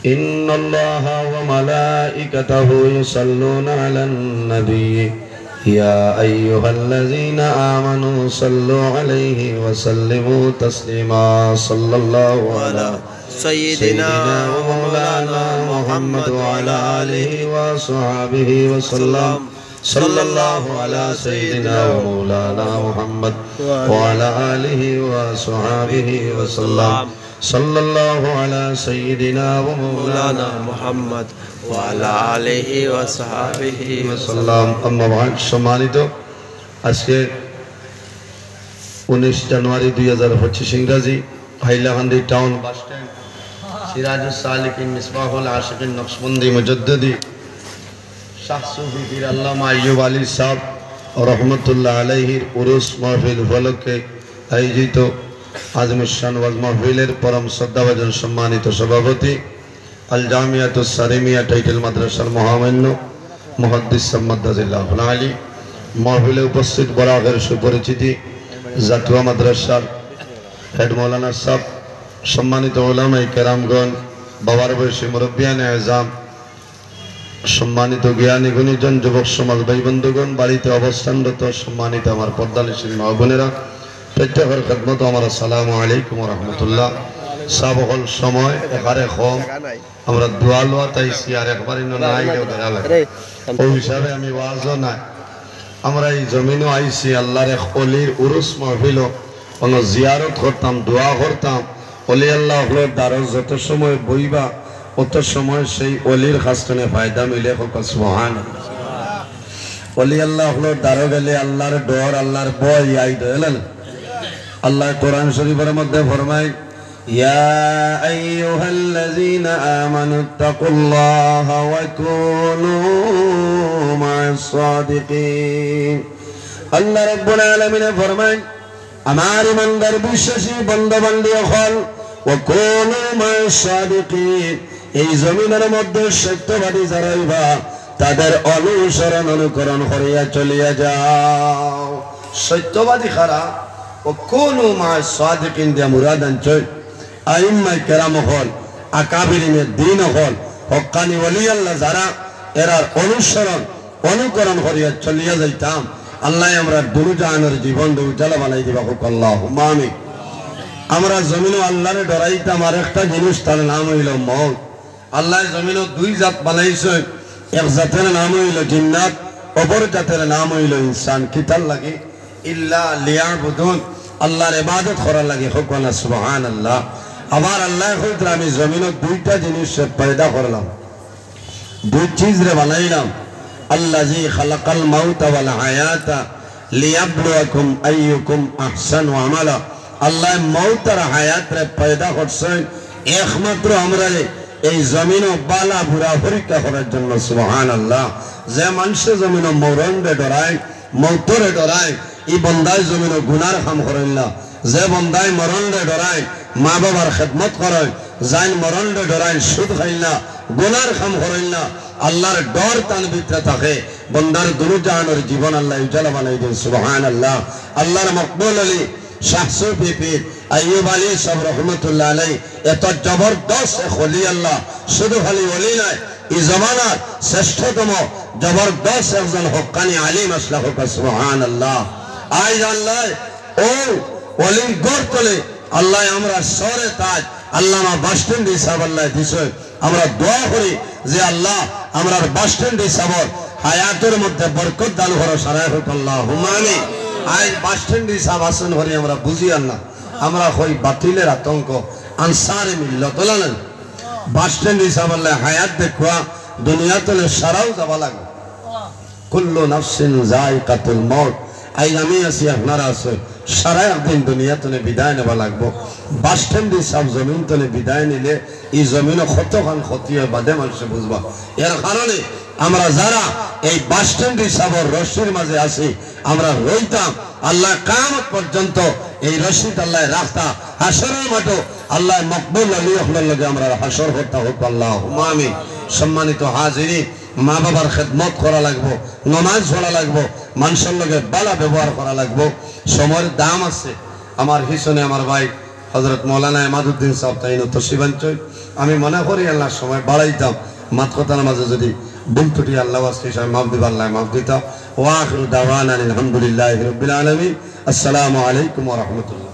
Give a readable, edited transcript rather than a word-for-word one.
إن الله وملائكته يصلون على النبي يا أيها الذين آمنوا صلوا عليه وسلموا تسليما صلى الله على سيدنا ومولانا محمد وعلى آله وصحبه وسلم صلى الله على سيدنا ومولانا محمد وعلى آله وصحبه وسلم صلى الله على سيدنا ومولانا محمد وعلى آله وصحبه وسلم أما بعد সম্মানিত আজকে 19 জানুয়ারি 2025 ইংরেজি হাইলাকান্দি টাউন বাস স্ট্যান্ড সিরাজুস সালিকিন মিসবাহুল আশিকিন নকশবন্দি মুজাদ্দিদি শাহ সুফি পীর আল্লামা আইয়ুব আলী সাহেব রহমতুল্লাহ আলাইহির উরুস মাহফিল উপলক্ষে আয়োজিত আজমুশান ওয়াজ মাহফিলের পরম শ্রদ্ধাভাজন সম্মানিত সভাপতি আল জামিয়াতুস সারিমিয়া টাইটেল মাদ্রাসার মহামান্য মুহাদ্দিস সাম্মাদাজিল্লাহুল আলী মাহফিলে উপস্থিত বরাগের সুপরিচিতি জাতুয়া মাদ্রাসার হেড মৌলানা সাহেব সম্মানিত উলামায়ে কেরামগণ বাবার বয়সী মুরব্বিয়ানে আযম সম্মানিত জ্ঞানী গুণীজন যুবক সমাজ ভাই বন্ধুগণ বাড়িতে অবস্থানরত সম্মানিত আমার পর্দানিশীল মা বোনেরা প্রত্যেকের খেদমত আমার আসসালামু আলাইকুম ওয়া রাহমাতুল্লাহ। সাবহল সময় এবারে কম আমরা দোয়া লওয়া তাইছি আর একবারই নাই ওই হিসাবে আমি ওয়াজও নাই আমরা এই জমিনও আইছি আল্লাহর এক ওলির উরুস মাহফিল কোন জিয়ারত করতাম দোয়া করতাম ওলি আল্লাহ হলো দারজ যত সময় বইবা অত সময় সেই ওলির খাস্তনে ফায়দা মিলে হোক সুবহানাল্লাহ। ওলি আল্লাহ হলো দারো গেলে আল্লাহর ডর আল্লাহর ভয় আই দেন আল্লাহ কোরআন শরীফের মধ্যে ফরমায় ইয়া আইয়ুহাল্লাযীনা আমানুত্তাকুল্লাহা ওয়া কুনু মা'আস সাদিকিন। আল্লাহ রাব্বুল আলামিন ফরমায় আমার ইমানদার বিশ্বাসী বান্দা বান্দি হল ওয়া কুনু মা'আস সাদিকিন এই জমিনের মধ্যে সত্যবাদী যারাইবা তাদের অনুসরণ অনুকরণ করিয়া চলিয়া যাও। সত্যবাদী খারা ও কোন মা'আস সাদিকিন দিয়া মুরাদ আনছয় আইম্মায়ে কেরাম হল আকাবিরিনের দিন হল হক্কানি ওলি আল্লাহ যারা এরার অনুসরণ অনুকরণ করিয়া চলিয়া যাইতাম আল্লাহ আমরা দুরুজানের জীবন উজ্জ্বল বানাই দিবা হোক আল্লাহুম্মা আমিন। আমরা জমিনে আল্লাহরে ডরাইতাম আর একটা জিনিস তার নাম হইল মওত। আল্লাহ জমিনে দুই জাত বানাইছে এক জাতের নাম হইল জিন্নাত অপর জাতের নাম হইল ইনসান। কিতাল লাগে ইল্লা লিয়াবুদুন আল্লাহর ইবাদত করার লাগে হোক না সুবহানাল্লাহ। আবার আল্লাহ কইতে আমি জমিনে দুইটা জিনিস পয়দা করলাম দুই চিজ রে বানাইলাম আল্লাযী খালাকাল মাউতা ওয়াল হায়াতা লিয়াবলুয়াকুম আইয়ুকুম আহসানু আমালা। আল্লাহ মওত আর হায়াত রে পয়দা করছেন একমাত্র আমরা এই জমিন বালা বুড়া পরীক্ষা করার জন্য সুবহানাল্লাহ। যে মানুষ জমিন মরণ রে ডরায় মৌতরে ডরায় এই বন্দায় জমিন গুনার কাম করেন না। যে বন্দায় মরণ রে ডরায় মা বাবার খেদমত করেন যাই মরণ রে ডরায় সুদ খাই না গুনার কাম করেন না আল্লাহর ডর তার ভিতরে থাকে বন্দার দুরুজানের জীবন আল্লাহ উজ্জ্বল বানাই দেন সুবহানাল্লাহ। আল্লাহর মকবুল আলী শাহ সুফি পীর আইয়ুব আলী সাহেব রহমতুল্লাহ আলাইহি এত জবরদস্ত ওলি আল্লাহ শুধু খালি ওলি নয় এই জামানার শ্রেষ্ঠতম জবরদস্ত একজন হক্কানি আলিম আসলা হোক সুবহানাল্লাহ। আজ আল্লাহ ও ওলির গড় তোলে আল্লাহ আমরা শহরে তাজ আল্লামা বাস স্ট্যান্ড হিসাব আল্লাহ দিছে আমরা দোয়া করি যে আল্লাহ আমরার বাস স্ট্যান্ড হিসাব হায়াতের মধ্যে বরকত দান করো সারাই হোক আল্লাহুম্মা আমিন। আজ বাস স্ট্যান্ড হিসাব আসেন হরি আমরা বুঝি আল্লাহ আমরা হই বাতিলের আতঙ্ক আনসারে মিল্লাত বলেন বাস স্ট্যান্ড হিসাব আল্লাহ হায়াত দেখুয়া দুনিয়া তলে সারাও যাবা লাগবে কুল্লু নাফসিন যায়কাতুল মউত। আজ আমি আছি আপনারা আছে সারা একদিন দুনিয়া তলে বিদায় নেবা লাগবো। বাস স্ট্যান্ড হিসাব জমিন তলে বিদায় নিলে এই জমিনে কতখান ক্ষতি হয় বাদে মানুষে বুঝবা। এর কারণে আমরা যারা এই বাস স্ট্যান্ড হিসাবের রশির মাঝে আছি আমরা রইতাম আল্লাহ কিয়ামত পর্যন্ত এই রশিদ আল্লাহ রাখতা হাসরের মাঠে আল্লাহ মকবুল আলী আপনার লগে আমরা হাসর করতে হোক আল্লাহুম্মা আমিন। সম্মানিত হাজিরিন মা বাবার খেদমত করা লাগবো নামাজ পড়া লাগবো মানুষের লগে ভালো ব্যবহার করা লাগবো সময়ের দাম আছে। আমার হিসনে আমার ভাই হযরত মৌলানা ইমাদউদ্দিন সাহেব তাইন তশরিফ আনছেন আমি মনে করি আল্লাহ সময় বাড়াইতাম মাত কথার মাঝে যদি ভুল ত্রুটি আল্লাহ আজকে মাফ দিবা আল্লাহ মাফ দিতাম ওয়া আখিরু দাওয়ানা আলহামদুলিল্লাহি রাব্বিল আলামিন আসসালামু আলাইকুম ওয়া রাহমাতুল্লাহ